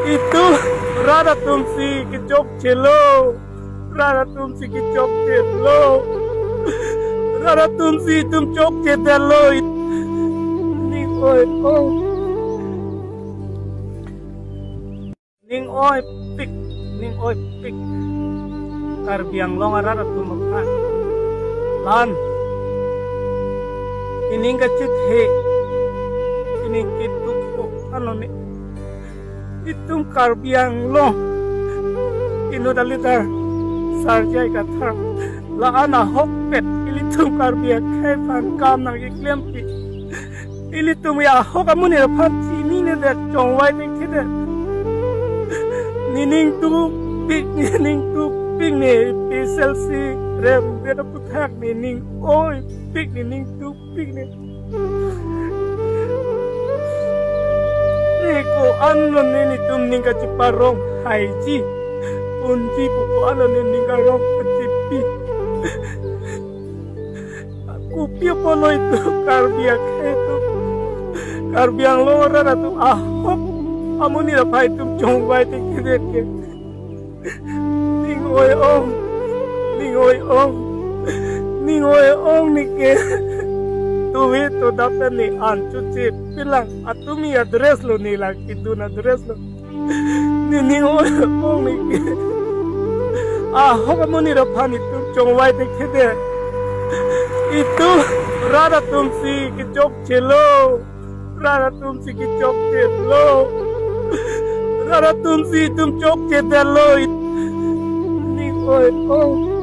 Itu Rada Tumsi kicop celo, Rada Tumsi kicop celo, Rada Tumsi tum chop celo. Ning oi oh, ning oi pik, ning oi pik. Karbiang long Rada Tumakan, lan. Ining kacit he, ining kituk ko ano ni. Itum karbiang long ino dalita sarjai kathar la ana hokpet ilitum karbiang kaipan kam nang iklempi ilitum ya hokamuni phan chini ne de chongwai ne khide nining tu pik ne PSLC rem de puthak nining oi pik nining tu pik ne ko ano nini tum ninga ciparong haiji unji puko ano nini garong pencipi aku pono itu karbiak itu karbiang lora ratu ahok amuni rapai tum chongwai tikide ke ningoi ong nike tuwi to dapat ni ancu cip bilang atumi address lo nih lagi itu address lo ni oh nih kamu nih depan itu congwai deh itu Rada Tumsi kicop celo, Rada Tumsi kicop celo, Rada Tumsi tum cop celo. Nih oh